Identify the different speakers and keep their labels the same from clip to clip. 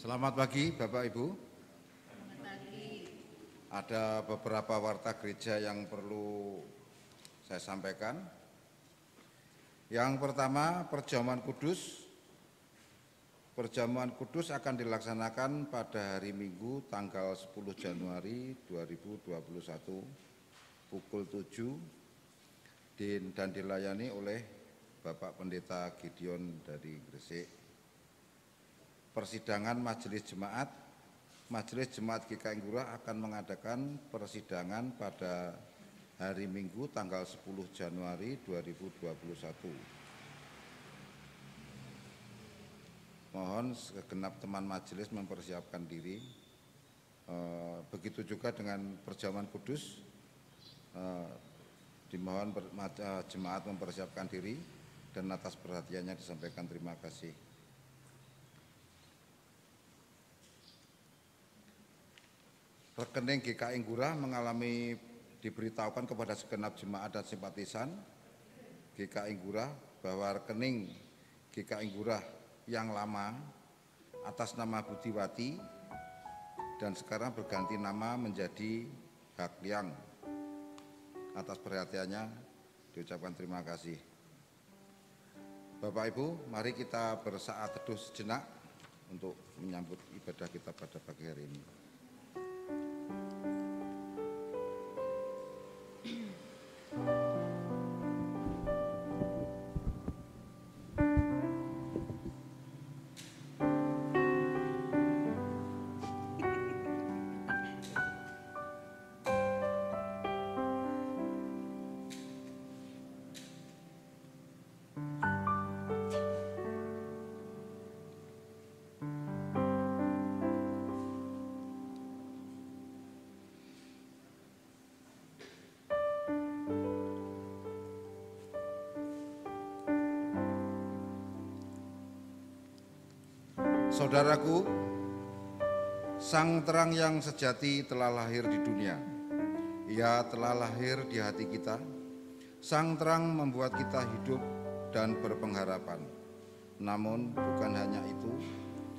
Speaker 1: Selamat pagi Bapak Ibu.
Speaker 2: Selamat pagi.
Speaker 1: Ada beberapa warta gereja yang perlu saya sampaikan. Yang pertama, perjamuan kudus. Perjamuan kudus akan dilaksanakan pada hari Minggu tanggal 10 Januari 2021 pukul 7 dan dilayani oleh Bapak Pendeta Gideon dari Gresik. Persidangan Majelis Jemaat GKI Ngurah akan mengadakan persidangan pada hari Minggu tanggal 10 Januari 2021. Mohon segenap teman majelis mempersiapkan diri. Begitu juga dengan perjamuan kudus. Dimohon jemaat mempersiapkan diri dan atas perhatiannya disampaikan terima kasih. Rekening GKI Ngurah diberitahukan kepada segenap jemaat dan simpatisan GKI Ngurah bahwa rekening GKI Ngurah yang lama atas nama Budiwati dan sekarang berganti nama menjadi Hakliang. Atas perhatiannya diucapkan terima kasih. Bapak Ibu, mari kita bersaat teduh sejenak untuk menyambut ibadah kita pada pagi hari ini. Saudaraku, Sang Terang yang sejati telah lahir di dunia. Ia telah lahir di hati kita. Sang Terang membuat kita hidup dan berpengharapan. Namun bukan hanya itu,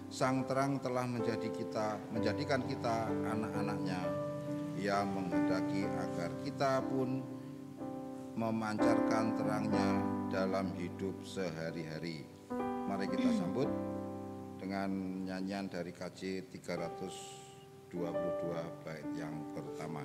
Speaker 1: Sang Terang telah menjadikan kita anak-anaknya. Ia menghendaki agar kita pun memancarkan terangnya dalam hidup sehari-hari. Mari kita sambut dengan nyanyian dari KJ 322 bait yang pertama.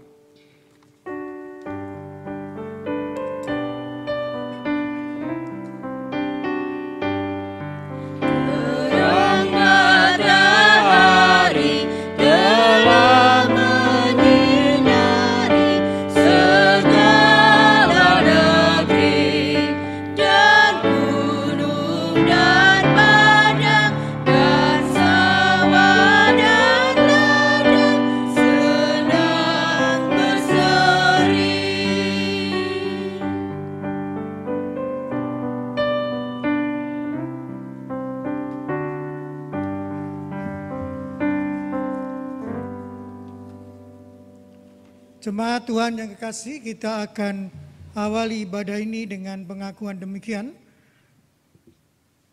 Speaker 3: Jemaat Tuhan yang kekasih, kita akan awali ibadah ini dengan pengakuan demikian.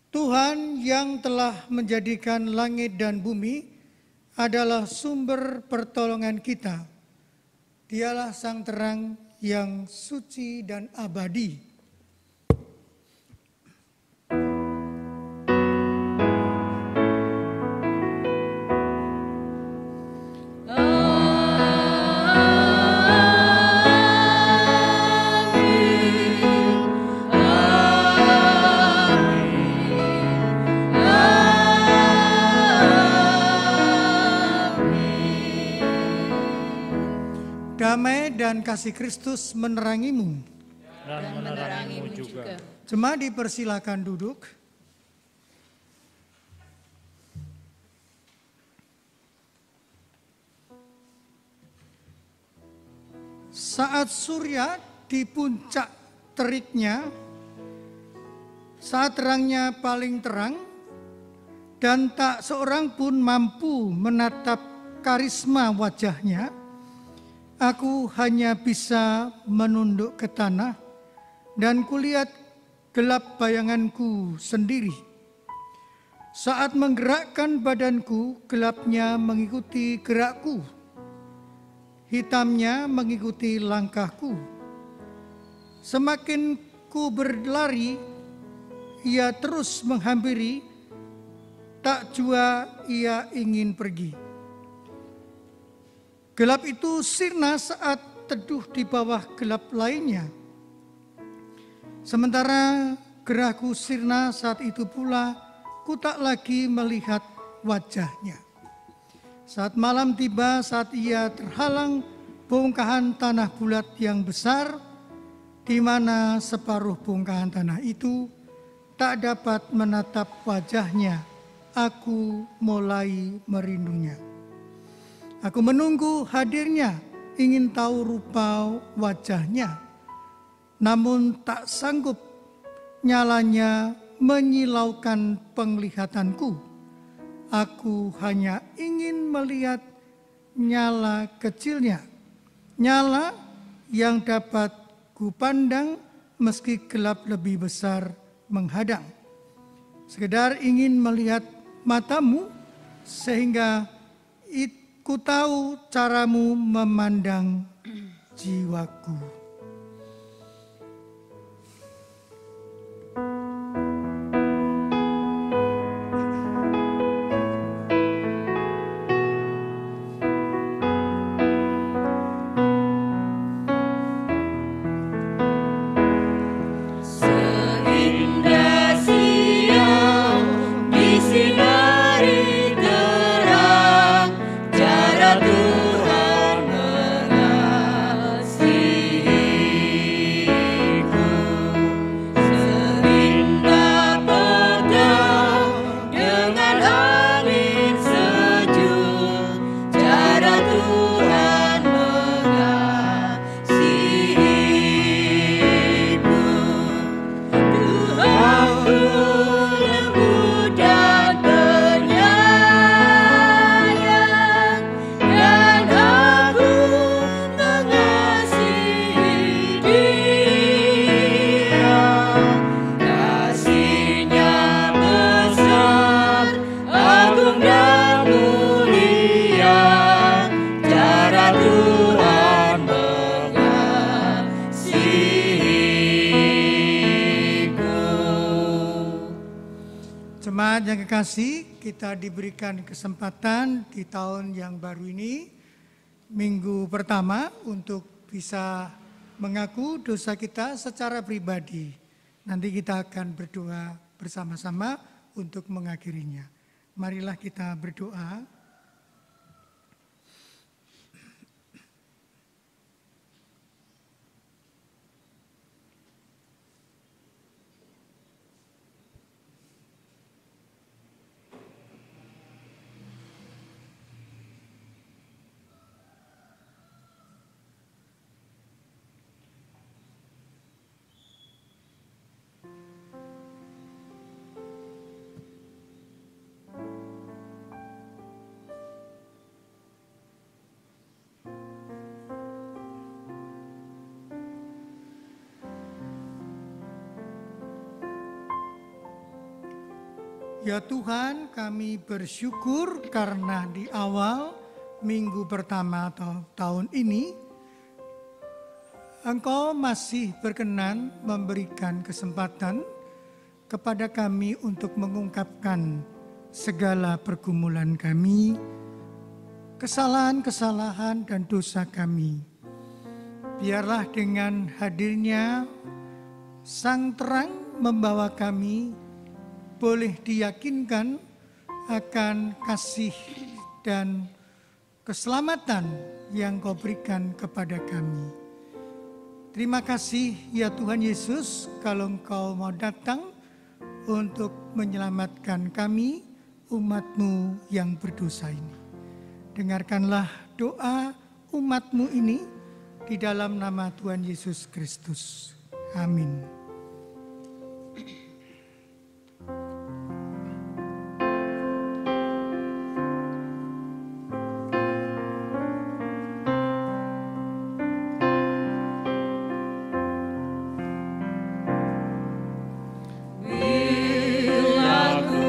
Speaker 3: Tuhan yang telah menjadikan langit dan bumi adalah sumber pertolongan kita. Dialah Sang Terang yang suci dan abadi. Damai dan kasih Kristus menerangimu.
Speaker 2: Dan menerangimu juga.
Speaker 3: Jemaat dipersilakan duduk. Saat surya di puncak teriknya, saat terangnya paling terang, dan tak seorang pun mampu menatap karisma wajahnya, aku hanya bisa menunduk ke tanah dan kulihat gelap bayanganku sendiri. Saat menggerakkan badanku, gelapnya mengikuti gerakku, hitamnya mengikuti langkahku. Semakin ku berlari, ia terus menghampiri, tak jua ia ingin pergi. Gelap itu sirna saat teduh di bawah gelap lainnya. Sementara gerahku sirna saat itu pula, ku tak lagi melihat wajahnya. Saat malam tiba, saat ia terhalang bongkahan tanah bulat yang besar, di mana separuh bongkahan tanah itu tak dapat menatap wajahnya, aku mulai merindunya. Aku menunggu hadirnya, ingin tahu rupa wajahnya, namun tak sanggup, nyalanya menyilaukan penglihatanku. Aku hanya ingin melihat nyala kecilnya, nyala yang dapat kupandang meski gelap lebih besar menghadang. Sekedar ingin melihat matamu sehingga ku tahu caramu memandang jiwaku. Jemaat yang kekasih, kita diberikan kesempatan di tahun yang baru ini, minggu pertama, untuk bisa mengaku dosa kita secara pribadi. Nanti kita akan berdoa bersama-sama untuk mengakhirinya. Marilah kita berdoa. Ya Tuhan, kami bersyukur karena di awal minggu pertama atau tahun ini, Engkau masih berkenan memberikan kesempatan kepada kami untuk mengungkapkan segala pergumulan kami, kesalahan-kesalahan dan dosa kami. Biarlah dengan hadirnya Sang Terang membawa kami boleh diyakinkan akan kasih dan keselamatan yang Kau berikan kepada kami. Terima kasih ya Tuhan Yesus, kalau Engkau mau datang untuk menyelamatkan kami, umat-Mu yang berdosa ini. Dengarkanlah doa umat-Mu ini di dalam nama Tuhan Yesus Kristus. Amin.
Speaker 4: Bila ku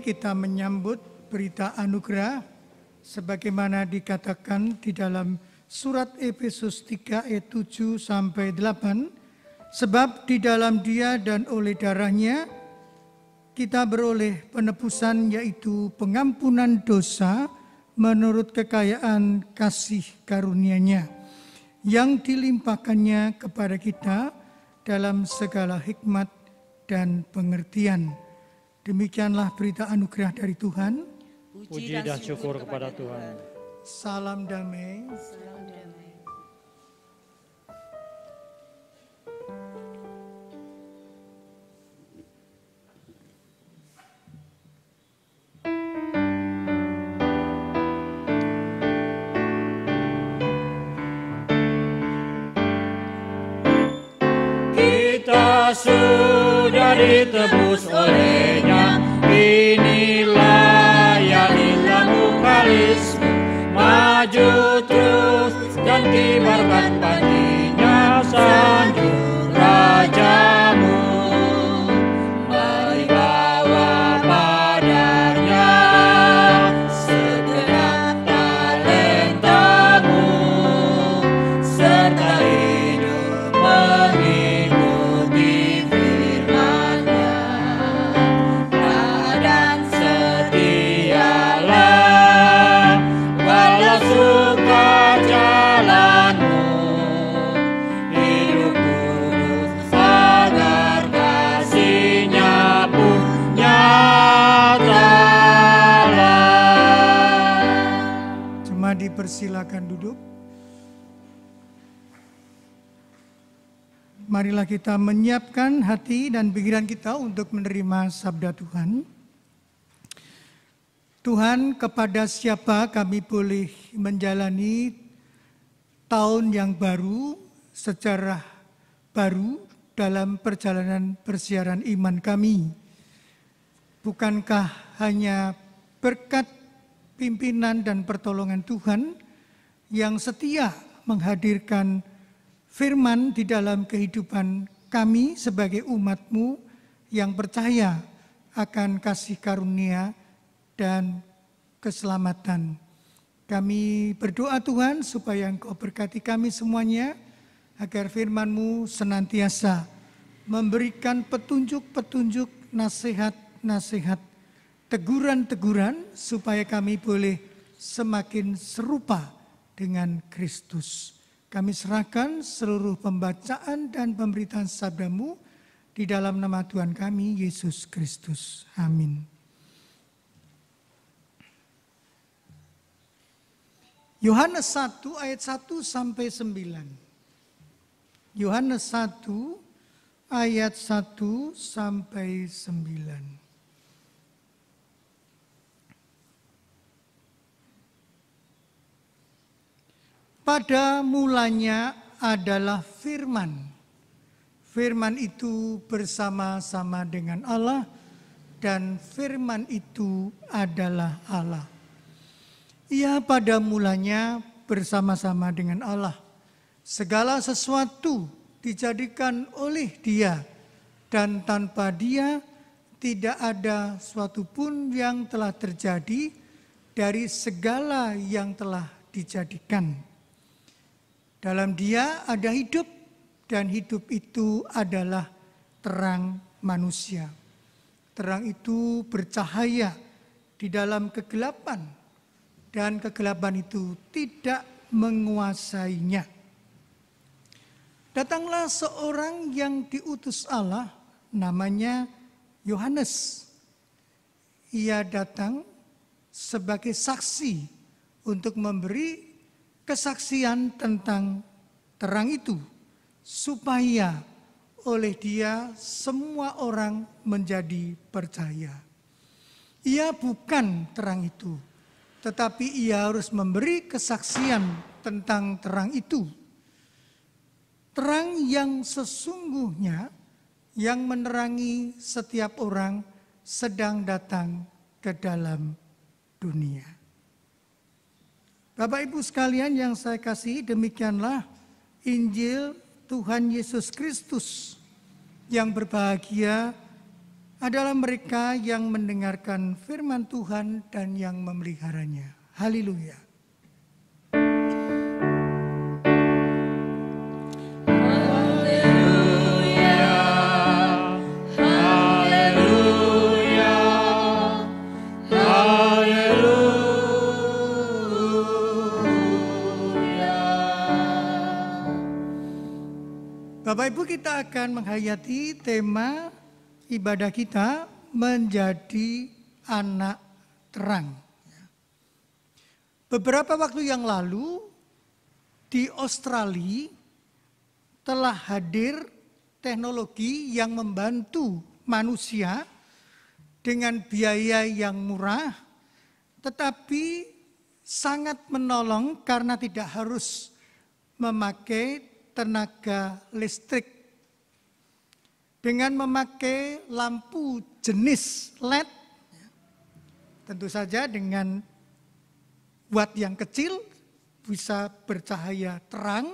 Speaker 3: kita menyambut berita anugerah sebagaimana dikatakan di dalam surat Efesus 3 ayat 7 sampai 8. Sebab di dalam Dia dan oleh darahnya kita beroleh penebusan, yaitu pengampunan dosa menurut kekayaan kasih karunia-Nya yang dilimpahkannya kepada kita dalam segala hikmat dan pengertian. Demikianlah berita anugerah dari Tuhan.
Speaker 2: Puji dan syukur kepada Tuhan.
Speaker 3: Salam damai.
Speaker 2: Kita sudah ditebus oleh-Nya, inilah yang Ilamu Kalismu. Maju terus dan kibarkan panjinya, sanjung Rajamu. Mari bawa padanya segenap talentamu, serta hidup mengikuti firman-Nya. Dan setialah walau suka jalanmu, hidup kudus agar kasih-Nya pun nyatalah.
Speaker 3: Cuma dipersilakan duduk. Marilah kita menyiapkan hati dan pikiran kita untuk menerima sabda Tuhan. Tuhan, kepada siapa kami boleh menjalani tahun yang baru secara baru dalam perjalanan persiaran iman kami? Bukankah hanya berkat pimpinan dan pertolongan Tuhan yang setia menghadirkan firman di dalam kehidupan kami sebagai umat-Mu yang percaya akan kasih karunia dan keselamatan. Kami berdoa Tuhan supaya Engkau berkati kami semuanya, agar firman-Mu senantiasa memberikan petunjuk-petunjuk, nasihat-nasihat, teguran-teguran, supaya kami boleh semakin serupa dengan Kristus. Kami serahkan seluruh pembacaan dan pemberitaan sabda-Mu di dalam nama Tuhan kami, Yesus Kristus. Amin. Yohanes 1 ayat 1 sampai 9. Yohanes 1 ayat 1 sampai 9. Pada mulanya adalah firman. Firman itu bersama-sama dengan Allah, dan firman itu adalah Allah. Ia pada mulanya bersama-sama dengan Allah. Segala sesuatu dijadikan oleh Dia, dan tanpa Dia tidak ada suatu pun yang telah terjadi dari segala yang telah dijadikan. Dalam Dia ada hidup, dan hidup itu adalah terang manusia. Terang itu bercahaya di dalam kegelapan, dan kegelapan itu tidak menguasainya. Datanglah seorang yang diutus Allah, namanya Yohanes. Ia datang sebagai saksi untuk memberi kesaksian tentang terang itu, supaya oleh Dia semua orang menjadi percaya. Ia bukan terang itu, tetapi Ia harus memberi kesaksian tentang terang itu. Terang yang sesungguhnya yang menerangi setiap orang sedang datang ke dalam dunia. Bapak Ibu sekalian yang saya kasihi, demikianlah Injil Tuhan Yesus Kristus yang berbahagia adalah mereka yang mendengarkan firman Tuhan dan yang memeliharanya. Haleluya. Bapak Ibu, kita akan menghayati tema ibadah kita menjadi anak terang. Beberapa waktu yang lalu di Australia telah hadir teknologi yang membantu manusia dengan biaya yang murah, tetapi sangat menolong karena tidak harus memakai tenaga listrik. Dengan memakai lampu jenis LED, tentu saja dengan watt yang kecil bisa bercahaya terang,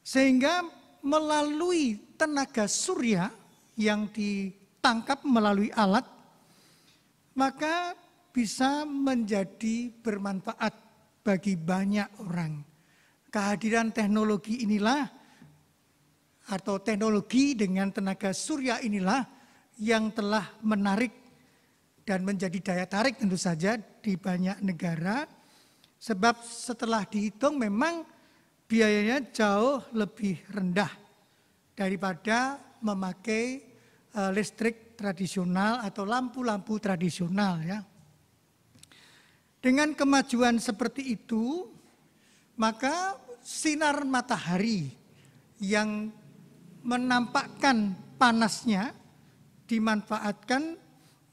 Speaker 3: sehingga melalui tenaga surya yang ditangkap melalui alat, maka bisa menjadi bermanfaat bagi banyak orang. Kehadiran teknologi inilah atau teknologi dengan tenaga surya inilah yang telah menarik dan menjadi daya tarik tentu saja di banyak negara. Sebab setelah dihitung memang biayanya jauh lebih rendah daripada memakai listrik tradisional atau lampu-lampu tradisional ya. Dengan kemajuan seperti itu, maka sinar matahari yang menampakkan panasnya dimanfaatkan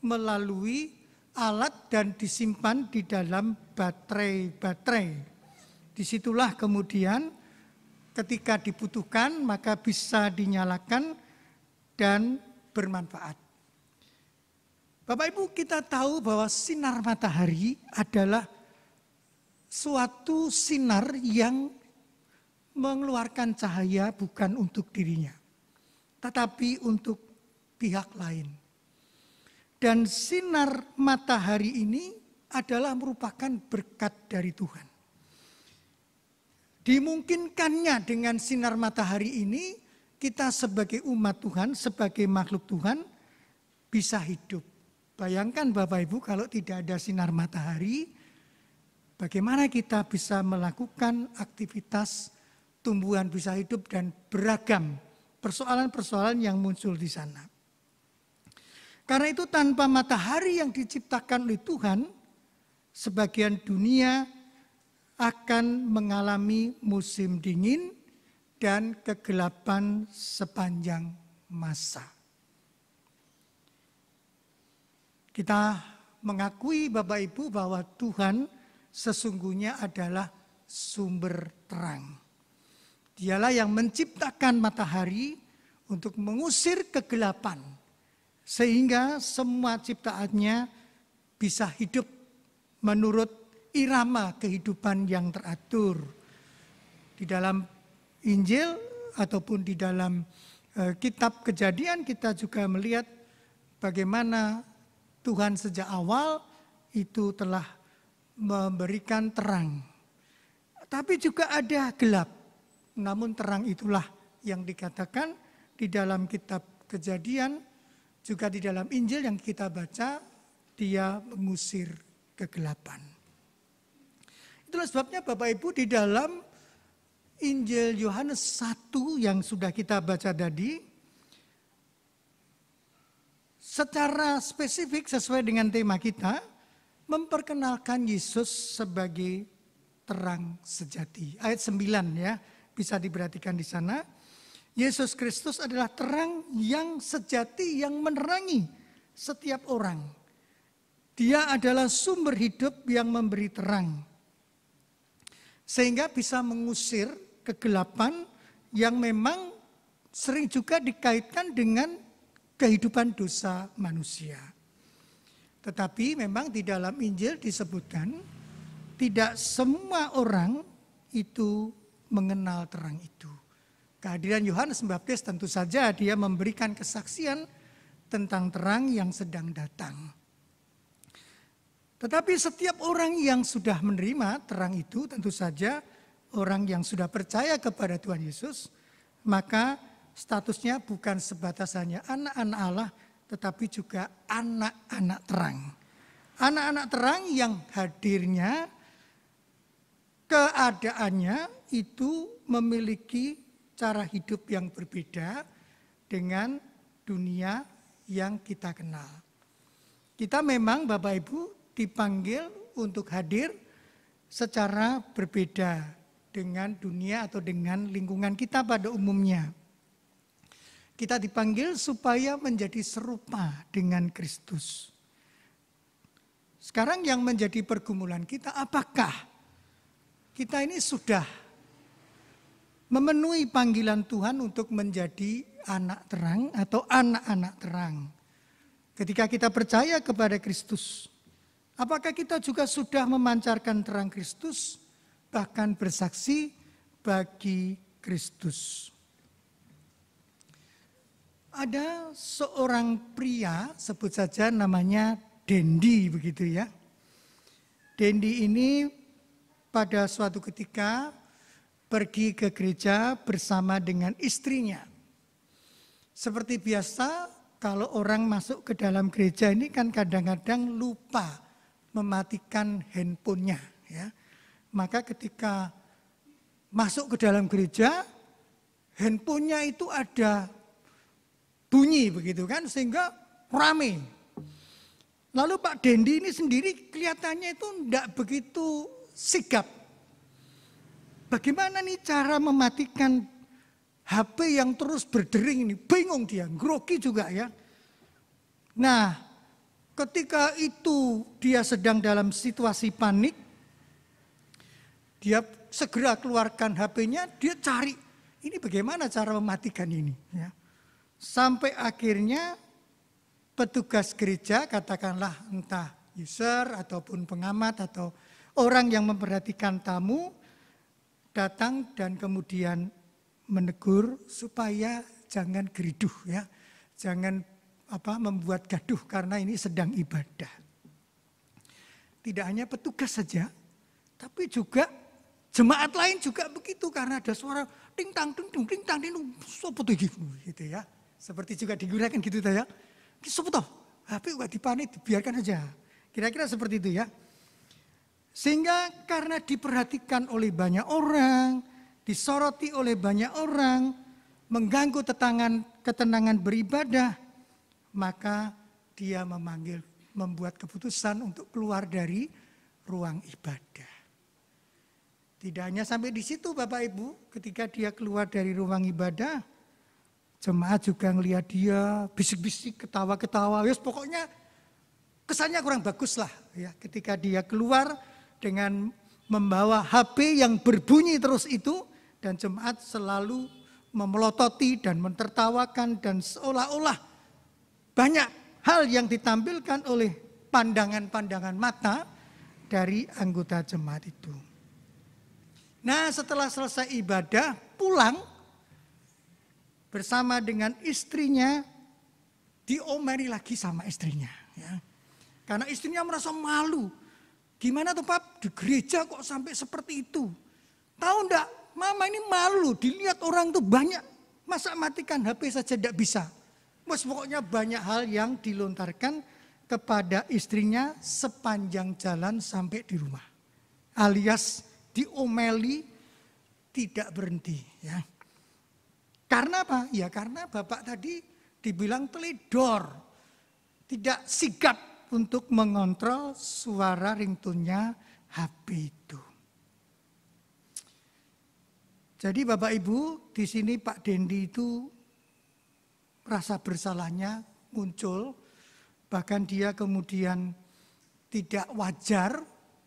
Speaker 3: melalui alat dan disimpan di dalam baterai. Disitulah kemudian ketika dibutuhkan maka bisa dinyalakan dan bermanfaat. Bapak Ibu, kita tahu bahwa sinar matahari adalah suatu sinar yang mengeluarkan cahaya bukan untuk dirinya, tetapi untuk pihak lain. Dan sinar matahari ini adalah merupakan berkat dari Tuhan. Dimungkinkannya dengan sinar matahari ini, kita sebagai umat Tuhan, sebagai makhluk Tuhan, bisa hidup. Bayangkan Bapak Ibu, kalau tidak ada sinar matahari, bagaimana kita bisa melakukan aktivitas tumbuhan bisa hidup dan beragam persoalan-persoalan yang muncul di sana. Karena itu tanpa matahari yang diciptakan oleh Tuhan, sebagian dunia akan mengalami musim dingin dan kegelapan sepanjang masa. Kita mengakui Bapak Ibu bahwa Tuhan sesungguhnya adalah sumber terang. Dialah yang menciptakan matahari untuk mengusir kegelapan, sehingga semua ciptaannya bisa hidup menurut irama kehidupan yang teratur. Di dalam Injil ataupun di dalam kitab Kejadian kita juga melihat bagaimana Tuhan sejak awal itu telah memberikan terang. Tapi juga ada gelap. Namun terang itulah yang dikatakan di dalam kitab Kejadian, juga di dalam Injil yang kita baca, dia mengusir kegelapan. Itulah sebabnya Bapak Ibu di dalam Injil Yohanes 1 yang sudah kita baca tadi, secara spesifik sesuai dengan tema kita, memperkenalkan Yesus sebagai terang sejati. Ayat 9 ya. Bisa diperhatikan di sana. Yesus Kristus adalah terang yang sejati yang menerangi setiap orang. Dia adalah sumber hidup yang memberi terang. Sehingga bisa mengusir kegelapan yang memang sering juga dikaitkan dengan kehidupan dosa manusia. Tetapi memang di dalam Injil disebutkan tidak semua orang itu mengenal terang itu. Kehadiran Yohanes Pembaptis tentu saja dia memberikan kesaksian tentang terang yang sedang datang. Tetapi setiap orang yang sudah menerima terang itu, tentu saja orang yang sudah percaya kepada Tuhan Yesus, maka statusnya bukan sebatas hanya anak-anak Allah, tetapi juga anak-anak terang. Anak-anak terang yang hadirnya, keadaannya itu memiliki cara hidup yang berbeda dengan dunia yang kita kenal. Kita memang Bapak Ibu dipanggil untuk hadir secara berbeda dengan dunia atau dengan lingkungan kita pada umumnya. Kita dipanggil supaya menjadi serupa dengan Kristus. Sekarang yang menjadi pergumulan kita, apakah kita ini sudah memenuhi panggilan Tuhan untuk menjadi anak terang atau anak-anak terang? Ketika kita percaya kepada Kristus, apakah kita juga sudah memancarkan terang Kristus, bahkan bersaksi bagi Kristus? Ada seorang pria, sebut saja namanya Dendi begitu ya. Dendi ini pada suatu ketika pergi ke gereja bersama dengan istrinya. Seperti biasa kalau orang masuk ke dalam gereja ini kan kadang-kadang lupa mematikan handphonenya ya. Maka ketika masuk ke dalam gereja, handphonenya itu ada bunyi begitu kan, sehingga rame. Lalu Pak Dendi ini sendiri kelihatannya itu tidak begitu sigap. Bagaimana nih cara mematikan HP yang terus berdering ini? Bingung dia, grogi juga ya. Nah, ketika itu dia sedang dalam situasi panik, dia segera keluarkan HP-nya, dia cari ini bagaimana cara mematikan ini ya. Sampai akhirnya petugas gereja, katakanlah entah user ataupun pengamat atau orang yang memperhatikan tamu, datang dan kemudian menegur supaya jangan geriduh ya. Jangan membuat gaduh karena ini sedang ibadah. Tidak hanya petugas saja, tapi juga jemaat lain juga begitu karena ada suara ting tang ting tung ting tang ting tung sopo gitu ya. Seperti juga digunakan gitu ya. Sopo toh, HP enggak dipanik, dibiarkan aja. Kira-kira seperti itu ya. Sehingga karena diperhatikan oleh banyak orang, disoroti oleh banyak orang, mengganggu ketenangan beribadah, maka dia membuat keputusan untuk keluar dari ruang ibadah. Tidak hanya sampai di situ Bapak Ibu, ketika dia keluar dari ruang ibadah, jemaat juga ngelihat dia bisik-bisik, ketawa-ketawa, ya pokoknya kesannya kurang bagus lah ya. Ketika dia keluar dengan membawa HP yang berbunyi terus itu, dan jemaat selalu memelototi dan mentertawakan dan seolah-olah banyak hal yang ditampilkan oleh pandangan-pandangan mata dari anggota jemaat itu. Nah, setelah selesai ibadah, pulang bersama dengan istrinya, diomeli lagi sama istrinya. Ya. Karena istrinya merasa malu. Gimana tuh Pak, di gereja kok sampai seperti itu? Tahu enggak, mama ini malu, dilihat orang tuh banyak. Masa matikan HP saja enggak bisa. Mas pokoknya banyak hal yang dilontarkan kepada istrinya sepanjang jalan sampai di rumah. Alias diomeli tidak berhenti. Ya. Karena apa? Ya karena Bapak tadi dibilang teledor. Tidak sigap untuk mengontrol suara ringtone-nya HP itu. Jadi Bapak Ibu, di sini Pak Dendi itu rasa bersalahnya muncul. Bahkan dia kemudian tidak wajar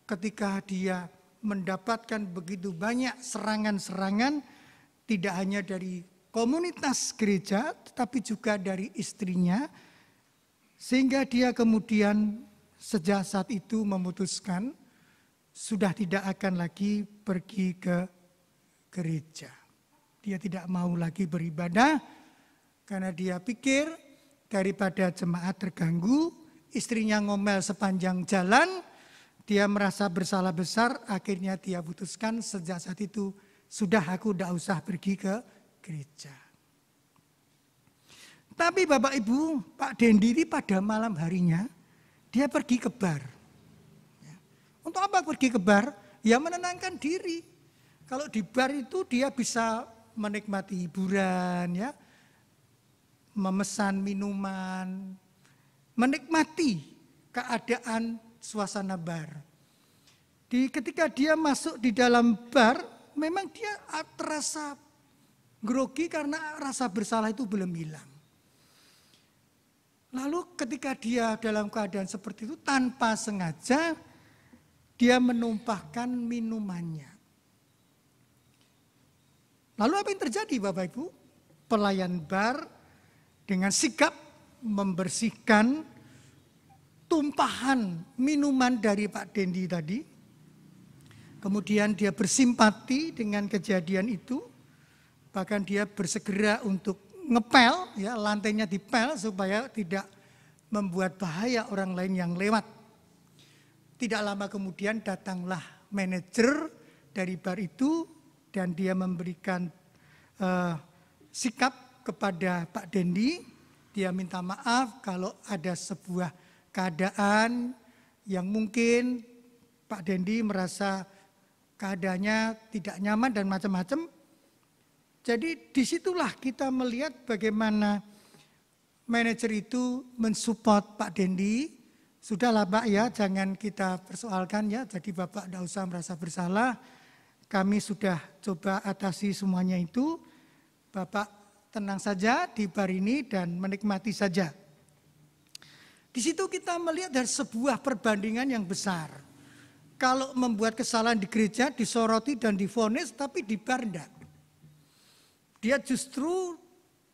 Speaker 3: ketika dia mendapatkan begitu banyak serangan-serangan, tidak hanya dari komunitas gereja, tetapi juga dari istrinya, sehingga dia kemudian sejak saat itu memutuskan sudah tidak akan lagi pergi ke gereja. Dia tidak mau lagi beribadah karena dia pikir daripada jemaat terganggu, istrinya ngomel sepanjang jalan, dia merasa bersalah besar, akhirnya dia putuskan sejak saat itu, sudah aku tidak usah pergi ke gereja. Tapi Bapak Ibu, Pak Dendi ini pada malam harinya, dia pergi ke bar. Untuk apa pergi ke bar? Ya menenangkan diri. Kalau di bar itu dia bisa menikmati hiburan, ya, memesan minuman, menikmati keadaan suasana bar. Ketika dia masuk di dalam bar, memang dia terasa grogi karena rasa bersalah itu belum hilang. Lalu ketika dia dalam keadaan seperti itu, tanpa sengaja dia menumpahkan minumannya. Lalu apa yang terjadi Bapak Ibu? Pelayan bar dengan sigap membersihkan tumpahan minuman dari Pak Dendi tadi. Kemudian dia bersimpati dengan kejadian itu. Bahkan dia bersegera untuk ngepel, ya, lantainya dipel supaya tidak membuat bahaya orang lain yang lewat. Tidak lama kemudian datanglah manajer dari bar itu dan dia memberikan sikap kepada Pak Dendi. Dia minta maaf kalau ada sebuah keadaan yang mungkin Pak Dendi merasa keadaannya tidak nyaman dan macam-macam. Jadi disitulah kita melihat bagaimana manajer itu mensupport Pak Dendi. Sudahlah Pak ya, jangan kita persoalkan ya. Jadi Bapak tidak usah merasa bersalah. Kami sudah coba atasi semuanya itu. Bapak tenang saja di bar ini dan menikmati saja. Di situ kita melihat dari sebuah perbandingan yang besar. Kalau membuat kesalahan di gereja disoroti dan divonis, tapi di bar enggak. Dia justru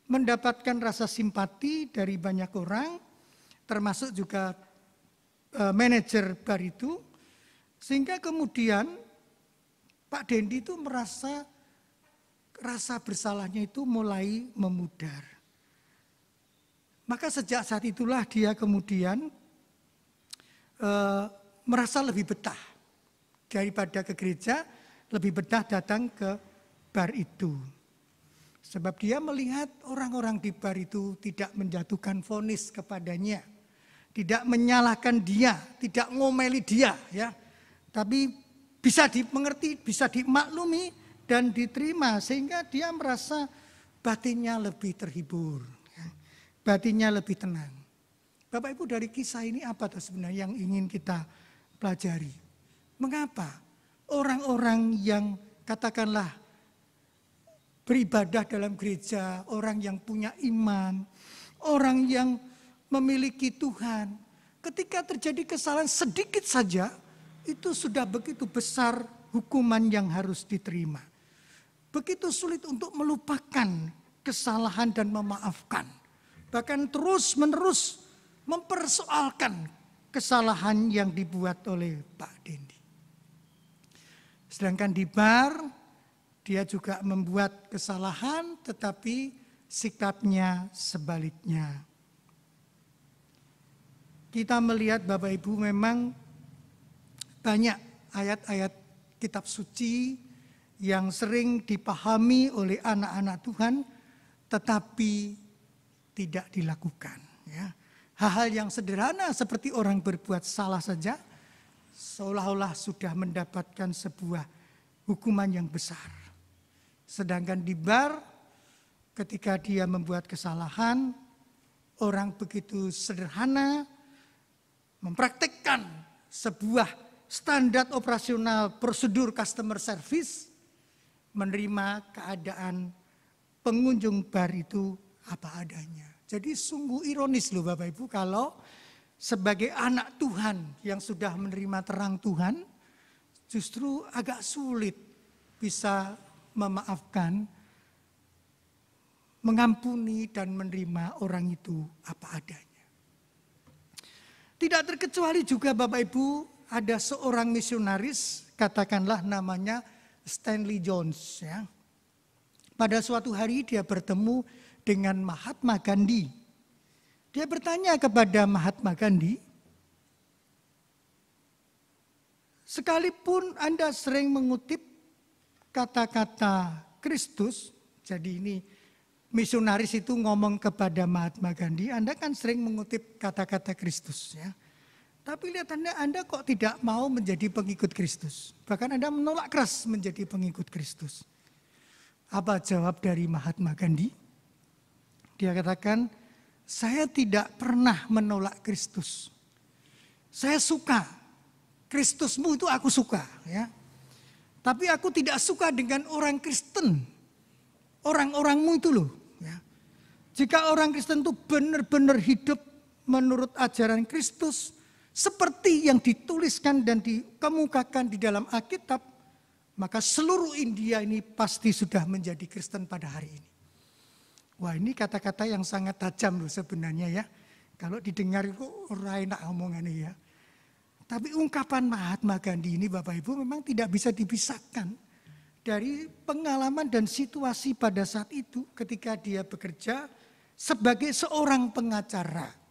Speaker 3: mendapatkan rasa simpati dari banyak orang, termasuk juga manajer bar itu, sehingga kemudian Pak Dendi itu merasa rasa bersalahnya itu mulai memudar. Maka sejak saat itulah dia kemudian merasa lebih betah daripada ke gereja, lebih betah datang ke bar itu. Sebab dia melihat orang-orang di bar itu tidak menjatuhkan vonis kepadanya. Tidak menyalahkan dia, tidak ngomeli dia, ya. Tapi bisa dimengerti, bisa dimaklumi dan diterima sehingga dia merasa batinnya lebih terhibur, ya. Batinnya lebih tenang. Bapak Ibu, dari kisah ini apa sebenarnya yang ingin kita pelajari? Mengapa orang-orang yang katakanlah beribadah dalam gereja, orang yang punya iman, orang yang memiliki Tuhan, ketika terjadi kesalahan sedikit saja, itu sudah begitu besar hukuman yang harus diterima. Begitu sulit untuk melupakan kesalahan dan memaafkan. Bahkan terus-menerus mempersoalkan kesalahan yang dibuat oleh Pak Dendi. Sedangkan di bar, dia juga membuat kesalahan tetapi sikapnya sebaliknya. Kita melihat Bapak Ibu memang banyak ayat-ayat kitab suci yang sering dipahami oleh anak-anak Tuhan tetapi tidak dilakukan. Ya. Hal-hal yang sederhana seperti orang berbuat salah saja seolah-olah sudah mendapatkan sebuah hukuman yang besar. Sedangkan di bar ketika dia membuat kesalahan, orang begitu sederhana mempraktekkan sebuah standar operasional prosedur customer service, menerima keadaan pengunjung bar itu apa adanya. Jadi sungguh ironis loh Bapak Ibu kalau sebagai anak Tuhan yang sudah menerima terang Tuhan, justru agak sulit bisa memaafkan, mengampuni dan menerima orang itu apa adanya. Tidak terkecuali juga Bapak Ibu ada seorang misionaris, katakanlah namanya Stanley Jones. Ya. Pada suatu hari dia bertemu dengan Mahatma Gandhi. Dia bertanya kepada Mahatma Gandhi, sekalipun Anda sering mengutip kata-kata Kristus, jadi ini misionaris itu ngomong kepada Mahatma Gandhi, Anda kan sering mengutip kata-kata Kristus ya. Tapi lihat Anda kok tidak mau menjadi pengikut Kristus. Bahkan Anda menolak keras menjadi pengikut Kristus. Apa jawab dari Mahatma Gandhi? Dia katakan, saya tidak pernah menolak Kristus. Saya suka. Kristusmu itu aku suka. Ya. Tapi aku tidak suka dengan orang Kristen. Orang-orangmu itu loh. Ya. Jika orang Kristen itu benar-benar hidup menurut ajaran Kristus, seperti yang dituliskan dan dikemukakan di dalam Alkitab, maka seluruh India ini pasti sudah menjadi Kristen pada hari ini. Wah, ini kata-kata yang sangat tajam loh sebenarnya ya. Kalau didengar itu orang enak omongannya ya. Tapi ungkapan Mahatma Gandhi ini Bapak Ibu memang tidak bisa dipisahkan dari pengalaman dan situasi pada saat itu ketika dia bekerja sebagai seorang pengacara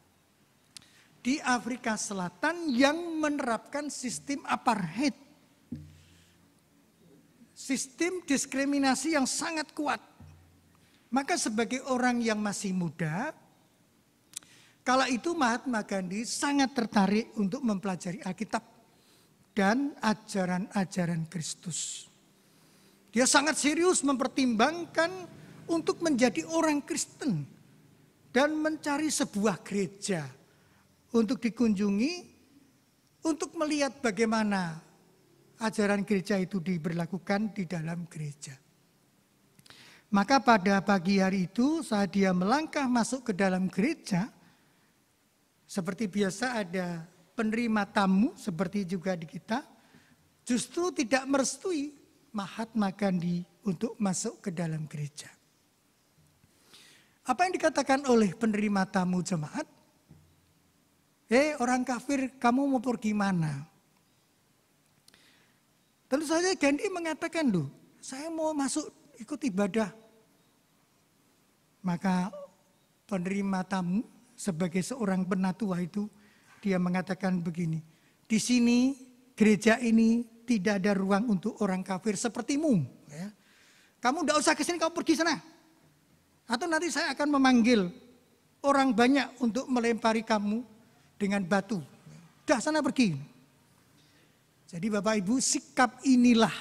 Speaker 3: di Afrika Selatan yang menerapkan sistem apartheid. Sistem diskriminasi yang sangat kuat. Maka sebagai orang yang masih muda, kala itu Mahatma Gandhi sangat tertarik untuk mempelajari Alkitab dan ajaran-ajaran Kristus. Dia sangat serius mempertimbangkan untuk menjadi orang Kristen dan mencari sebuah gereja untuk dikunjungi, untuk melihat bagaimana ajaran gereja itu diberlakukan di dalam gereja. Maka pada pagi hari itu saat dia melangkah masuk ke dalam gereja, seperti biasa ada penerima tamu seperti juga di kita, justru tidak merestui Mahatma Gandhi untuk masuk ke dalam gereja. Apa yang dikatakan oleh penerima tamu jemaat? Orang kafir, kamu mau pergi mana? Tentu saja Gandhi mengatakan, loh, saya mau masuk ikut ibadah. Maka penerima tamu sebagai seorang penatua itu, dia mengatakan begini, di sini gereja ini tidak ada ruang untuk orang kafir sepertimu. Ya. Kamu tidak usah ke sini, kamu pergi sana. Atau nanti saya akan memanggil orang banyak untuk melempari kamu dengan batu. Dah sana pergi. Jadi Bapak Ibu, sikap inilah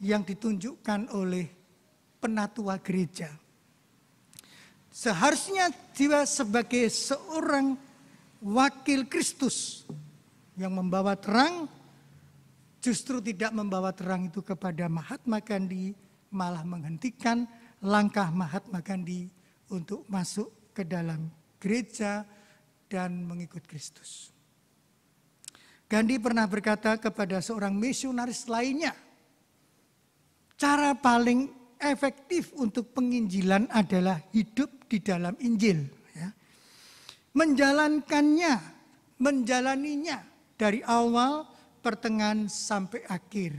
Speaker 3: yang ditunjukkan oleh penatua gereja. Seharusnya dia sebagai seorang wakil Kristus yang membawa terang, justru tidak membawa terang itu kepada Mahatma Gandhi, malah menghentikan langkah Mahatma Gandhi untuk masuk ke dalam gereja dan mengikut Kristus. Gandhi pernah berkata kepada seorang misionaris lainnya, cara paling efektif untuk penginjilan adalah hidup di dalam Injil. Ya. Menjalaninya dari awal, pertengahan sampai akhir.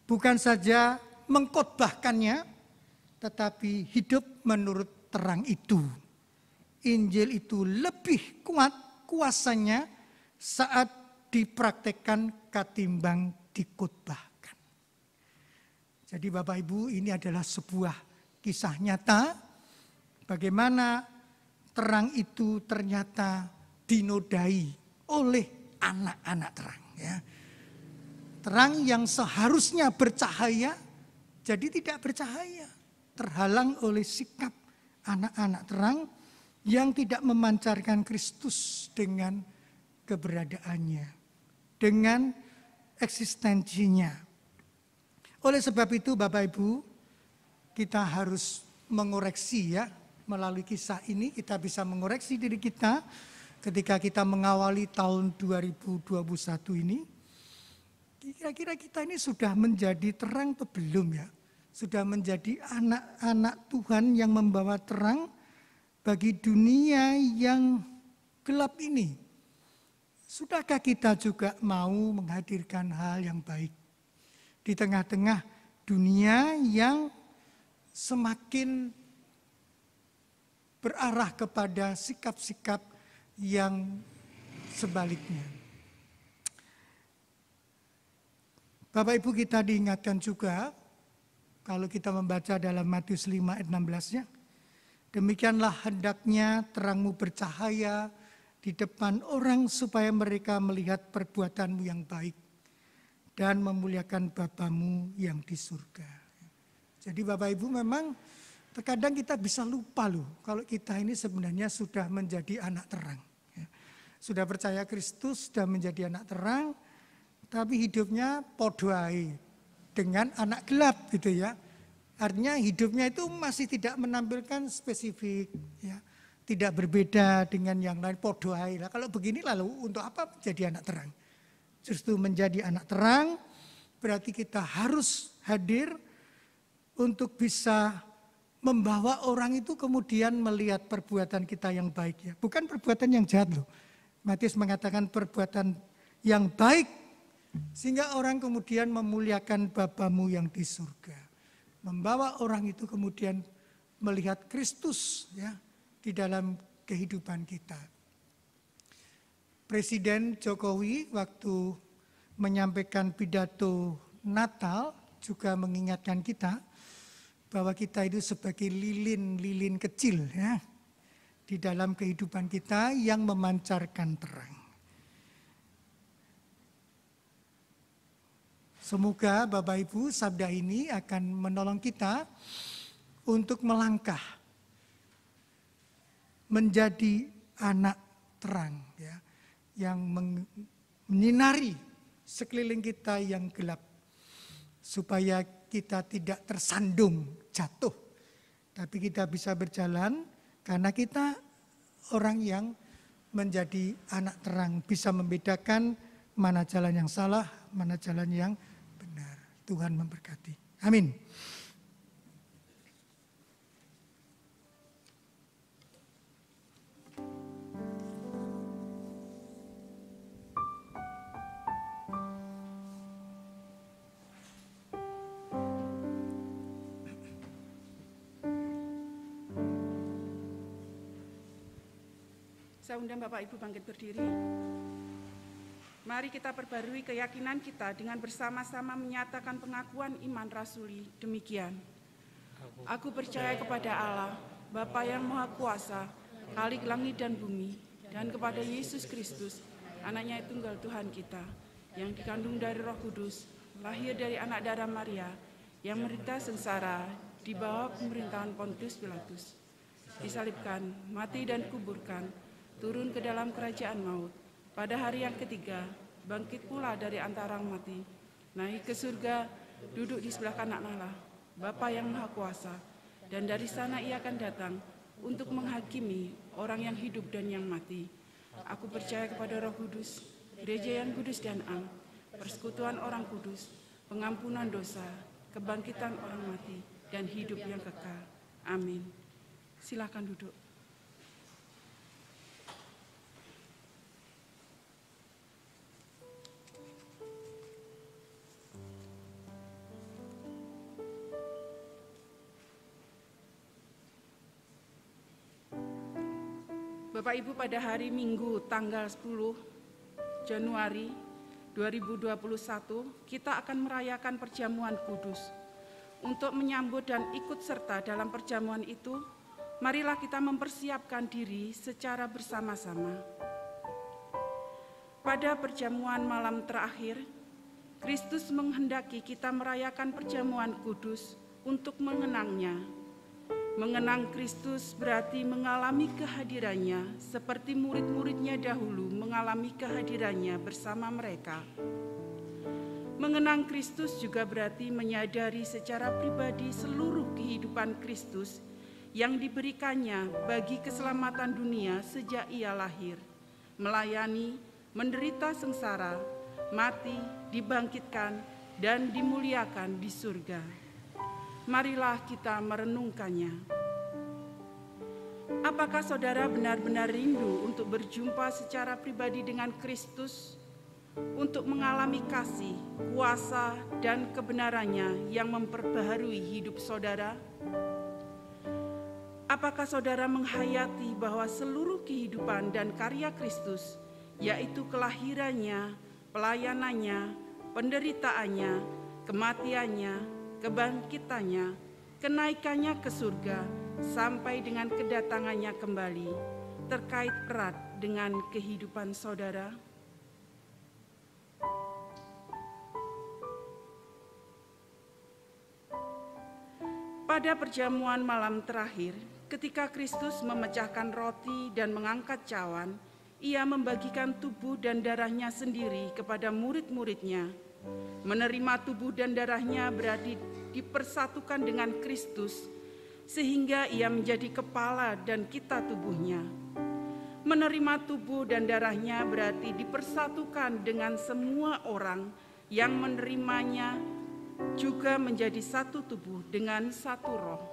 Speaker 3: Bukan saja mengkhotbahkannya, tetapi hidup menurut terang itu. Injil itu lebih kuat kuasanya saat dipraktekkan ketimbang dikhotbahkan. Jadi Bapak Ibu, ini adalah sebuah kisah nyata bagaimana terang itu ternyata dinodai oleh anak-anak terang. Ya. Terang yang seharusnya bercahaya, jadi tidak bercahaya. Terhalang oleh sikap anak-anak terang yang tidak memancarkan Kristus dengan keberadaannya, dengan eksistensinya. Oleh sebab itu Bapak Ibu, kita harus mengoreksi ya, melalui kisah ini kita bisa mengoreksi diri kita ketika kita mengawali tahun 2021 ini. Kira-kira kita ini sudah menjadi terang atau belum ya? Sudah menjadi anak-anak Tuhan yang membawa terang bagi dunia yang gelap ini. Sudahkah kita juga mau menghadirkan hal yang baik di tengah dunia yang semakin berarah kepada sikap-sikap yang sebaliknya. Bapak Ibu, kita diingatkan juga, kalau kita membaca dalam Matius 5 ayat 16-nya, demikianlah hendaknya terangmu bercahaya di depan orang supaya mereka melihat perbuatanmu yang baik dan memuliakan Bapamu yang di surga. Jadi Bapak Ibu, memang terkadang kita bisa lupa loh kalau kita ini sebenarnya sudah menjadi anak terang. Sudah percaya Kristus, sudah menjadi anak terang, tapi hidupnya podoai dengan anak gelap gitu ya. Artinya hidupnya itu masih tidak menampilkan spesifik ya. Tidak berbeda dengan yang lain, podoai lah. Kalau begini lalu untuk apa menjadi anak terang? Justru menjadi anak terang berarti kita harus hadir untuk bisa membawa orang itu kemudian melihat perbuatan kita yang baik ya. Bukan perbuatan yang jahat loh. Matius mengatakan perbuatan yang baik sehingga orang kemudian memuliakan Bapamu yang di surga. Membawa orang itu kemudian melihat Kristus ya di dalam kehidupan kita. Presiden Jokowi waktu menyampaikan pidato Natal juga mengingatkan kita bahwa kita itu sebagai lilin-lilin kecil ya di dalam kehidupan kita yang memancarkan terang. Semoga Bapak Ibu sabda ini akan menolong kita untuk melangkah menjadi anak terang ya, yang menyinari sekeliling kita yang gelap supaya kita tidak tersandung jatuh, tapi kita bisa berjalan karena kita orang yang menjadi anak terang, bisa membedakan mana jalan yang salah, mana jalan yang benar. Tuhan memberkati. Amin.
Speaker 4: Saya undang Bapak Ibu bangkit berdiri. Mari kita perbarui keyakinan kita dengan bersama-sama menyatakan pengakuan iman rasuli. Demikian. Aku percaya kepada Allah, Bapa yang Maha Kuasa, Khalik langit dan bumi, dan kepada Yesus Kristus, Anaknya tunggal Tuhan kita, yang dikandung dari Roh Kudus, lahir dari anak darah Maria, yang menderita sengsara di bawah pemerintahan Pontius Pilatus, disalibkan, mati dan kuburkan, turun ke dalam kerajaan maut. Pada hari yang ketiga, bangkit pula dari antara mati, naik ke surga, duduk di sebelah kanan Allah, Bapa yang Maha Kuasa, dan dari sana Ia akan datang untuk menghakimi orang yang hidup dan yang mati. Aku percaya kepada Roh Kudus, gereja yang kudus dan am, persekutuan orang kudus, pengampunan dosa, kebangkitan orang mati, dan hidup yang kekal. Amin. Silakan duduk. Bapak Ibu, pada hari Minggu tanggal 10 Januari 2021 kita akan merayakan perjamuan kudus. Untuk menyambut dan ikut serta dalam perjamuan itu, marilah kita mempersiapkan diri secara bersama-sama. Pada perjamuan malam terakhir, Kristus menghendaki kita merayakan perjamuan kudus untuk mengenangnya. Mengenang Kristus berarti mengalami kehadirannya seperti murid-muridnya dahulu mengalami kehadirannya bersama mereka. Mengenang Kristus juga berarti menyadari secara pribadi seluruh kehidupan Kristus yang diberikannya bagi keselamatan dunia sejak Ia lahir, melayani, menderita sengsara, mati, dibangkitkan, dan dimuliakan di surga. Marilah kita merenungkannya. Apakah saudara benar-benar rindu untuk berjumpa secara pribadi dengan Kristus, untuk mengalami kasih, kuasa, dan kebenarannya yang memperbaharui hidup saudara? Apakah saudara menghayati bahwa seluruh kehidupan dan karya Kristus, yaitu kelahirannya, pelayanannya, penderitaannya, kematiannya, kebangkitannya, kenaikannya ke surga, sampai dengan kedatangannya kembali, terkait erat dengan kehidupan saudara? Pada perjamuan malam terakhir, ketika Kristus memecahkan roti dan mengangkat cawan, ia membagikan tubuh dan darahnya sendiri kepada murid-muridnya. Menerima tubuh dan darahnya berarti dipersatukan dengan Kristus, sehingga ia menjadi kepala dan kita tubuhnya. Menerima tubuh dan darahnya berarti dipersatukan dengan semua orang yang menerimanya, juga menjadi satu tubuh dengan satu roh.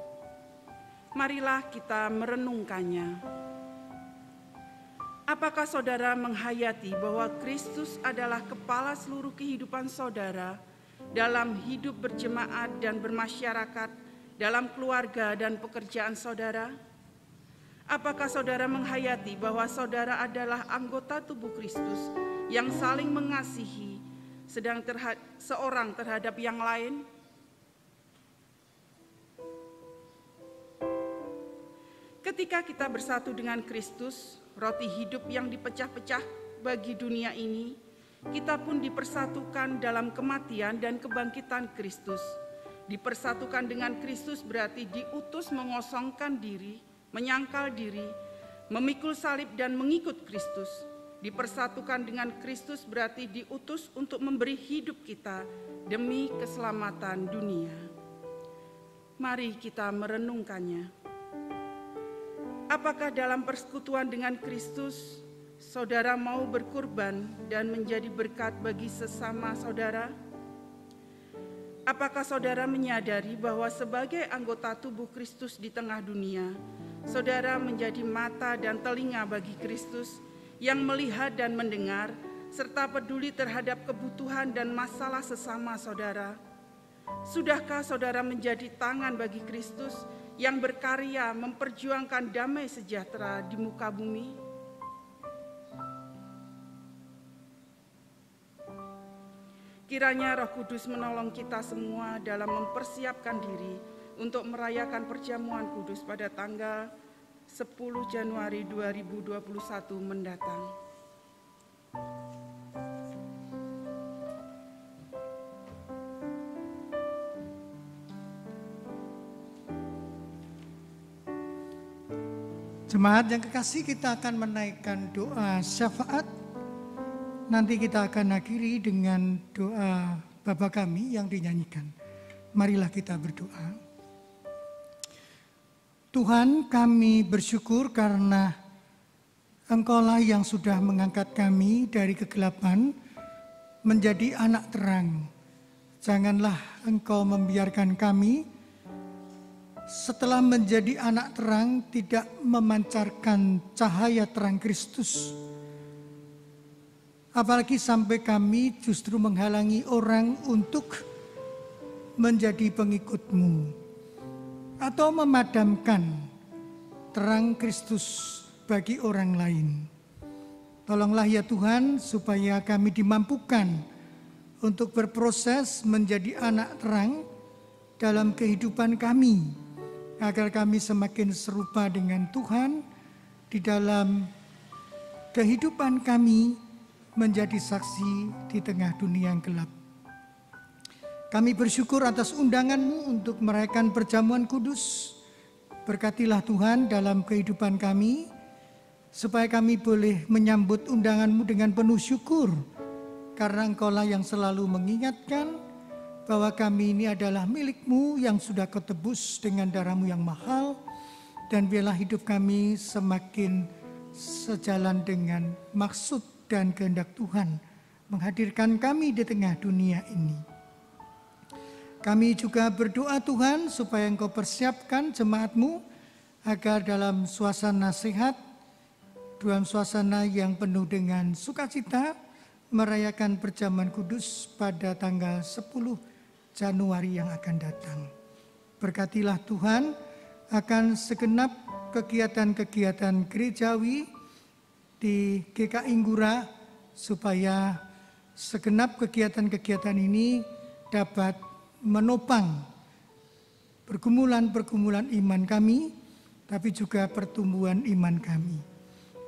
Speaker 4: Marilah kita merenungkannya. Apakah saudara menghayati bahwa Kristus adalah kepala seluruh kehidupan saudara dalam hidup berjemaat dan bermasyarakat, dalam keluarga dan pekerjaan saudara? Apakah saudara menghayati bahwa saudara adalah anggota tubuh Kristus yang saling mengasihi, sedang seorang terhadap yang lain? Ketika kita bersatu dengan Kristus, roti hidup yang dipecah-pecah bagi dunia ini, kita pun dipersatukan dalam kematian dan kebangkitan Kristus. Dipersatukan dengan Kristus berarti diutus mengosongkan diri, menyangkal diri, memikul salib dan mengikut Kristus. Dipersatukan dengan Kristus berarti diutus untuk memberi hidup kita demi keselamatan dunia. Mari kita merenungkannya. Apakah dalam persekutuan dengan Kristus, saudara mau berkurban dan menjadi berkat bagi sesama saudara? Apakah saudara menyadari bahwa sebagai anggota tubuh Kristus di tengah dunia, saudara menjadi mata dan telinga bagi Kristus, yang melihat dan mendengar, serta peduli terhadap kebutuhan dan masalah sesama saudara? Sudahkah saudara menjadi tangan bagi Kristus yang berkarya memperjuangkan damai sejahtera di muka bumi? Kiranya Roh Kudus menolong kita semua dalam mempersiapkan diri untuk merayakan perjamuan kudus pada tanggal 10 Januari 2021 mendatang.
Speaker 3: Jemaat yang kekasih, kita akan menaikkan doa syafaat. Nanti kita akan akhiri dengan doa Bapa Kami yang dinyanyikan. Marilah kita berdoa. Tuhan, kami bersyukur karena Engkau-lah yang sudah mengangkat kami dari kegelapan menjadi anak terang. Janganlah Engkau membiarkan kami setelah menjadi anak terang tidak memancarkan cahaya terang Kristus. Apalagi sampai kami justru menghalangi orang untuk menjadi pengikut-Mu, atau memadamkan terang Kristus bagi orang lain. Tolonglah ya Tuhan, supaya kami dimampukan untuk berproses menjadi anak terang dalam kehidupan kami, agar kami semakin serupa dengan Tuhan di dalam kehidupan kami, menjadi saksi di tengah dunia yang gelap. Kami bersyukur atas undangan-Mu untuk merayakan perjamuan kudus. Berkatilah Tuhan dalam kehidupan kami, supaya kami boleh menyambut undangan-Mu dengan penuh syukur, karena Engkau-lah yang selalu mengingatkan bahwa kami ini adalah milik-Mu yang sudah Kau tebus dengan darah-Mu yang mahal, dan biarlah hidup kami semakin sejalan dengan maksud dan kehendak Tuhan, menghadirkan kami di tengah dunia ini. Kami juga berdoa Tuhan supaya Engkau persiapkan jemaat-Mu agar dalam suasana sehat, dalam suasana yang penuh dengan sukacita, merayakan perjamuan kudus pada tanggal 10 Januari yang akan datang. Berkatilah Tuhan akan segenap kegiatan-kegiatan gerejawi di GKI Ngurah, supaya segenap kegiatan-kegiatan ini dapat menopang pergumulan-pergumulan iman kami, tapi juga pertumbuhan iman kami.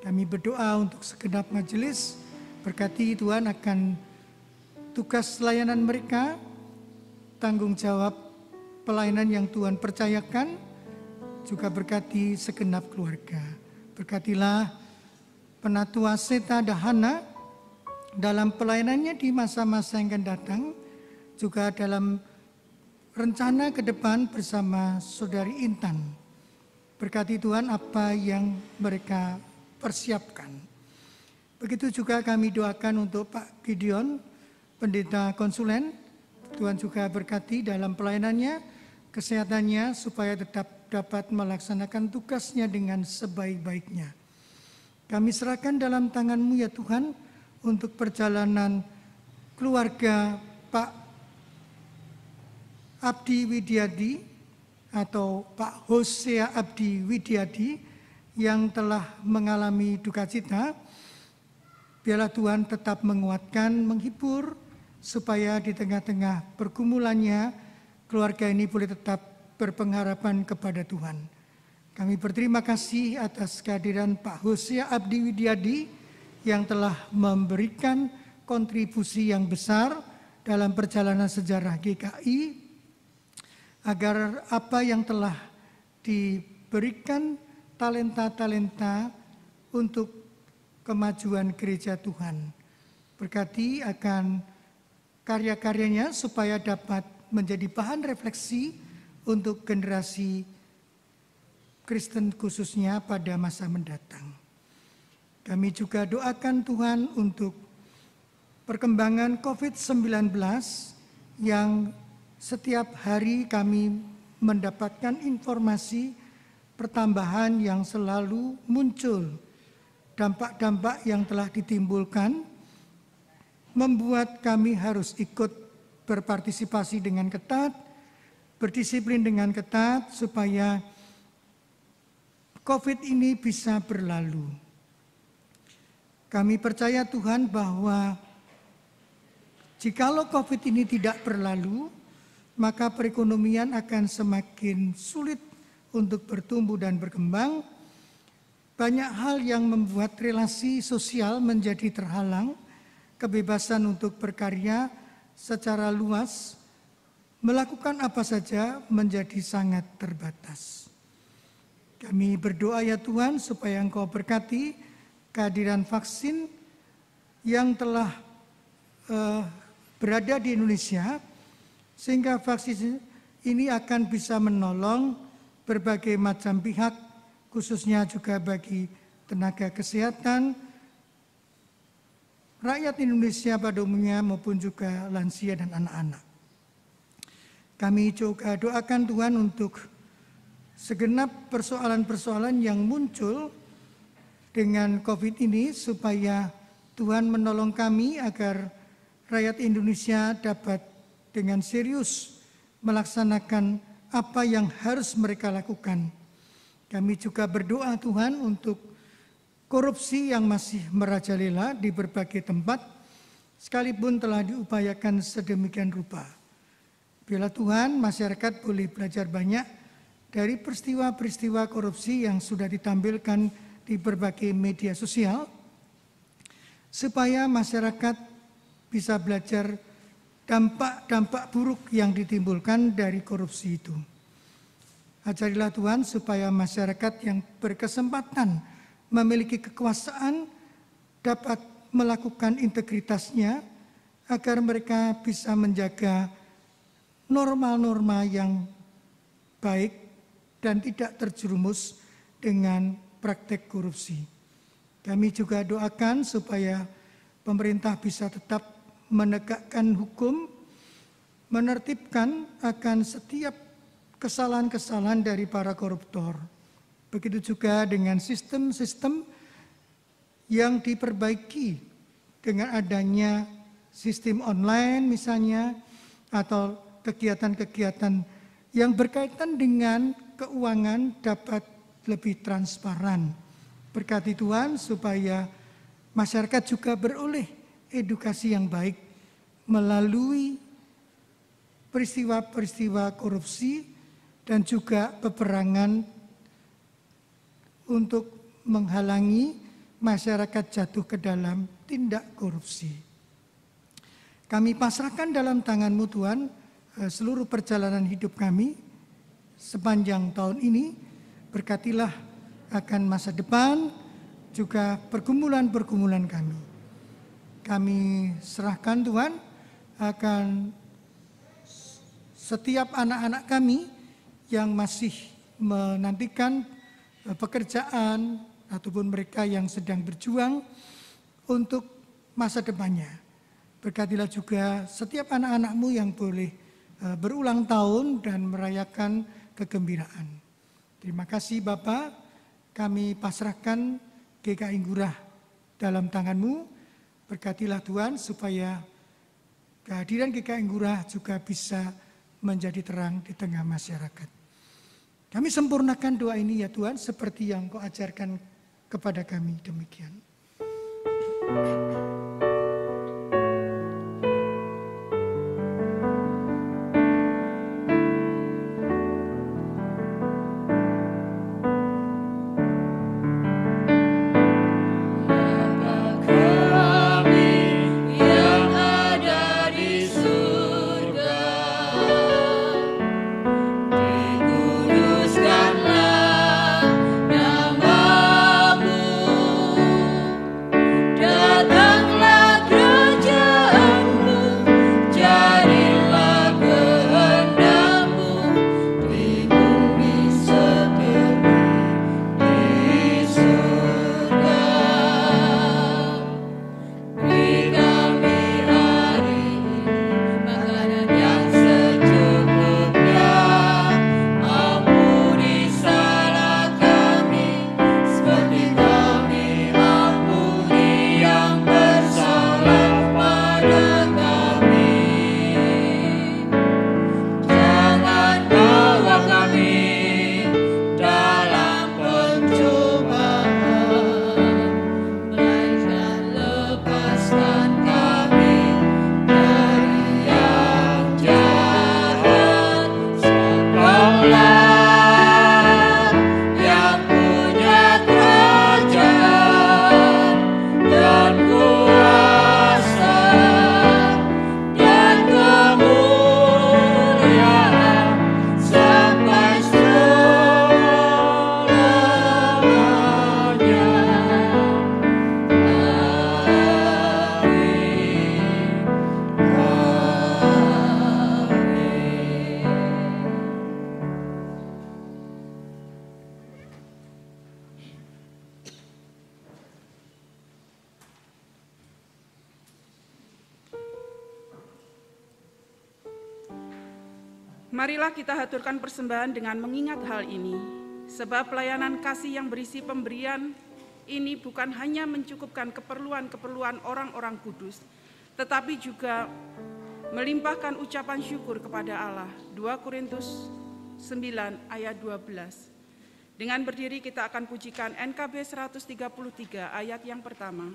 Speaker 3: Kami berdoa untuk segenap majelis, berkati Tuhan akan tugas layanan mereka, tanggung jawab pelayanan yang Tuhan percayakan, juga berkati segenap keluarga. Berkatilah Penatua Seta Dahana dalam pelayanannya di masa-masa yang akan datang, juga dalam rencana ke depan bersama Saudari Intan. Berkati Tuhan apa yang mereka persiapkan. Begitu juga kami doakan untuk Pak Gideon, Pendeta Konsulen. Tuhan juga berkati dalam pelayanannya, kesehatannya, supaya tetap dapat melaksanakan tugasnya dengan sebaik-baiknya. Kami serahkan dalam tangan-Mu ya Tuhan, untuk perjalanan keluarga Pak Abdi Widyadi atau Pak Hosea Abdi Widyadi yang telah mengalami duka cita. Biarlah Tuhan tetap menguatkan, menghibur, supaya di tengah-tengah pergumulannya keluarga ini boleh tetap berpengharapan kepada Tuhan. Kami berterima kasih atas kehadiran Pak Hosea Abdi Widyadi yang telah memberikan kontribusi yang besar dalam perjalanan sejarah GKI, agar apa yang telah diberikan talenta-talenta untuk kemajuan gereja Tuhan. Berkati akan karya-karyanya supaya dapat menjadi bahan refleksi untuk generasi Kristen khususnya pada masa mendatang. Kami juga doakan Tuhan untuk perkembangan COVID-19 yang setiap hari kami mendapatkan informasi pertambahan yang selalu muncul. Dampak-dampak yang telah ditimbulkan membuat kami harus ikut berpartisipasi dengan ketat, berdisiplin dengan ketat, supaya COVID ini bisa berlalu. Kami percaya Tuhan bahwa jikalau COVID ini tidak berlalu, maka perekonomian akan semakin sulit untuk bertumbuh dan berkembang. Banyak hal yang membuat relasi sosial menjadi terhalang, kebebasan untuk berkarya secara luas, melakukan apa saja menjadi sangat terbatas. Kami berdoa ya Tuhan supaya Engkau berkati kehadiran vaksin yang telah berada di Indonesia, sehingga vaksin ini akan bisa menolong berbagai macam pihak, khususnya juga bagi tenaga kesehatan, rakyat Indonesia pada umumnya maupun juga lansia dan anak-anak. Kami juga doakan Tuhan untuk segenap persoalan-persoalan yang muncul dengan COVID ini, supaya Tuhan menolong kami agar rakyat Indonesia dapat dengan serius melaksanakan apa yang harus mereka lakukan. Kami juga berdoa Tuhan untuk korupsi yang masih merajalela di berbagai tempat, sekalipun telah diupayakan sedemikian rupa. Biarlah Tuhan, masyarakat boleh belajar banyak dari peristiwa-peristiwa korupsi yang sudah ditampilkan di berbagai media sosial, supaya masyarakat bisa belajar dampak-dampak buruk yang ditimbulkan dari korupsi itu. Ajarilah Tuhan supaya masyarakat yang berkesempatan memiliki kekuasaan dapat melakukan integritasnya, agar mereka bisa menjaga norma-norma yang baik dan tidak terjerumus dengan praktek korupsi. Kami juga doakan supaya pemerintah bisa tetap menegakkan hukum, menertibkan akan setiap kesalahan-kesalahan dari para koruptor. Begitu juga dengan sistem-sistem yang diperbaiki dengan adanya sistem online misalnya, atau kegiatan-kegiatan yang berkaitan dengan keuangan dapat lebih transparan. Berkati Tuhan supaya masyarakat juga beroleh edukasi yang baik melalui peristiwa-peristiwa korupsi dan juga peperangan untuk menghalangi masyarakat jatuh ke dalam tindak korupsi. Kami pasrahkan dalam tangan-Mu Tuhan seluruh perjalanan hidup kami sepanjang tahun ini. Berkatilah akan masa depan juga pergumulan-pergumulan kami. Kami serahkan Tuhan akan setiap anak-anak kami yang masih menantikan pekerjaan ataupun mereka yang sedang berjuang untuk masa depannya. Berkatilah juga setiap anak-anak-Mu yang boleh berulang tahun dan merayakan kegembiraan. Terima kasih Bapa, kami pasrahkan GKI Ngurah dalam tangan-Mu. Berkatilah Tuhan supaya kehadiran GKI Ngurah juga bisa menjadi terang di tengah masyarakat. Kami sempurnakan doa ini ya Tuhan, seperti yang Kau ajarkan kepada kami, demikian.
Speaker 4: Marilah kita haturkan persembahan dengan mengingat hal ini, sebab pelayanan kasih yang berisi pemberian ini bukan hanya mencukupkan keperluan-keperluan orang-orang kudus, tetapi juga melimpahkan ucapan syukur kepada Allah. 2 Korintus 9 ayat 12. Dengan berdiri kita akan pujikan NKB 133 ayat yang pertama.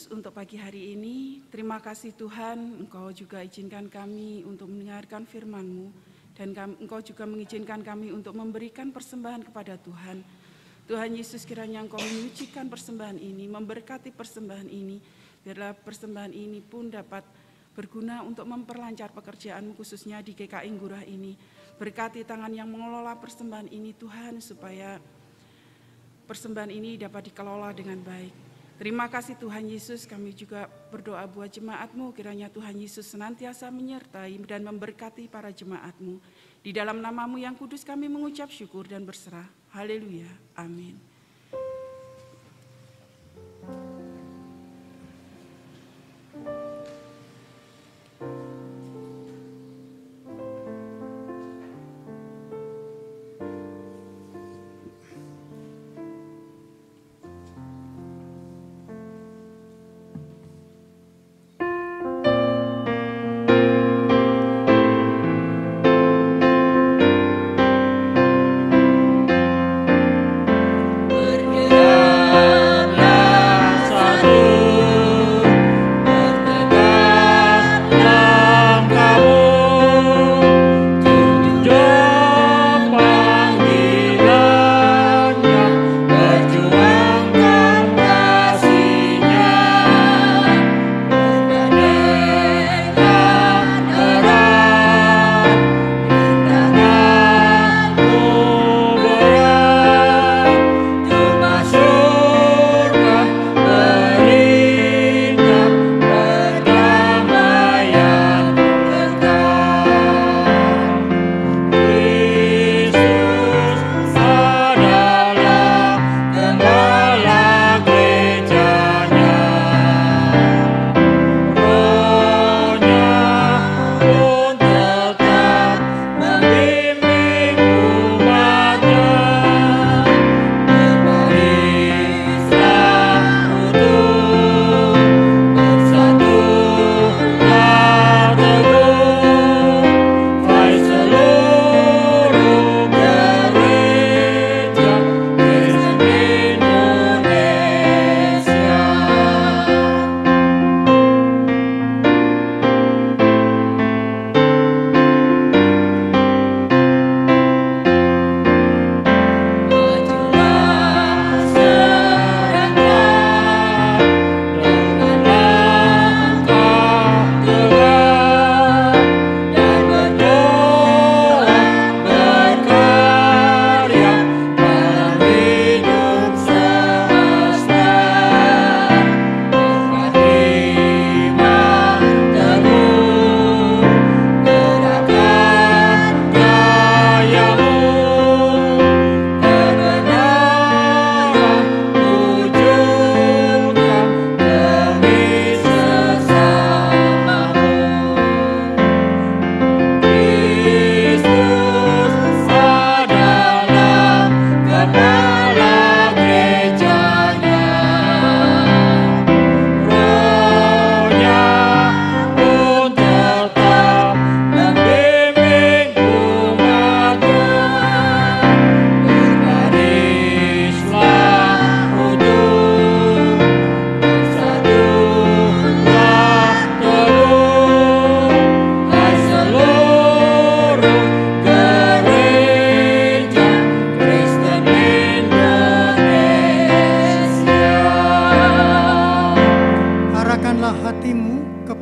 Speaker 4: Untuk pagi hari ini, terima kasih Tuhan, Engkau juga izinkan kami untuk mendengarkan firman-Mu, Dan Engkau juga mengizinkan kami untuk memberikan persembahan kepada Tuhan. Tuhan Yesus, kiranya Engkau menyucikan persembahan ini, memberkati persembahan ini, biarlah persembahan ini pun dapat berguna untuk memperlancar pekerjaan khususnya di GKI Ngurah ini. Berkati tangan yang mengelola persembahan ini Tuhan, supaya persembahan ini dapat dikelola dengan baik. Terima kasih Tuhan Yesus, kami juga berdoa buat jemaat-Mu, kiranya Tuhan Yesus senantiasa menyertai dan memberkati para jemaat-Mu. Di dalam nama-Mu yang kudus kami mengucap syukur dan berserah. Haleluya. Amin.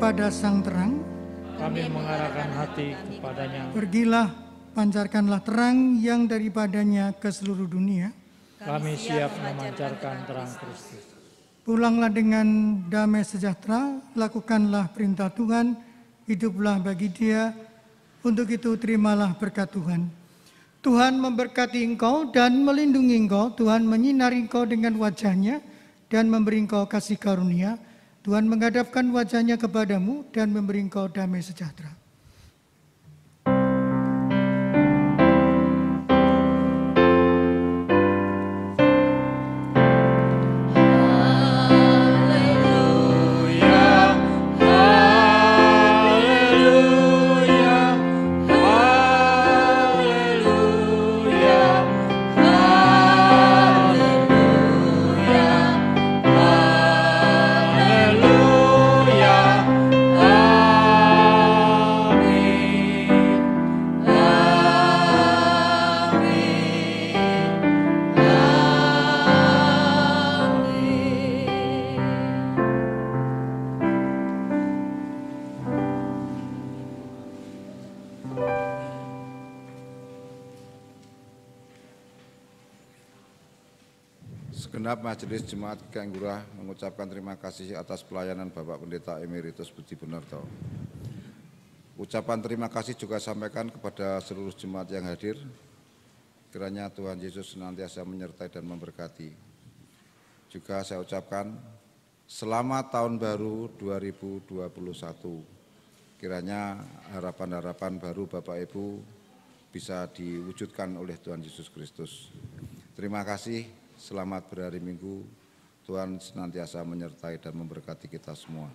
Speaker 3: kepada Sang Terang.
Speaker 2: Kami mengarahkan hati kepadanya.
Speaker 3: Pergilah, pancarkanlah terang yang daripadanya ke seluruh dunia.
Speaker 2: Kami siap memancarkan terang Kristus.
Speaker 3: Pulanglah dengan damai sejahtera, lakukanlah perintah Tuhan, hiduplah bagi Dia. Untuk itu terimalah berkat Tuhan. Tuhan memberkati engkau dan melindungi engkau. Tuhan menyinari engkau dengan wajah-Nya dan memberi engkau kasih karunia. Tuhan menghadapkan wajah-Nya kepadamu dan memberi engkau damai sejahtera.
Speaker 1: Segenap Majelis Jemaat GKI Ngurah mengucapkan terima kasih atas pelayanan Bapak Pendeta Emeritus Budi Bunarto. Ucapan terima kasih juga sampaikan kepada seluruh jemaat yang hadir. Kiranya Tuhan Yesus senantiasa menyertai dan memberkati. Juga saya ucapkan selamat tahun baru 2021. Kiranya harapan-harapan baru Bapak Ibu bisa diwujudkan oleh Tuhan Yesus Kristus. Terima kasih, selamat berhari Minggu. Tuhan senantiasa menyertai dan memberkati kita semua.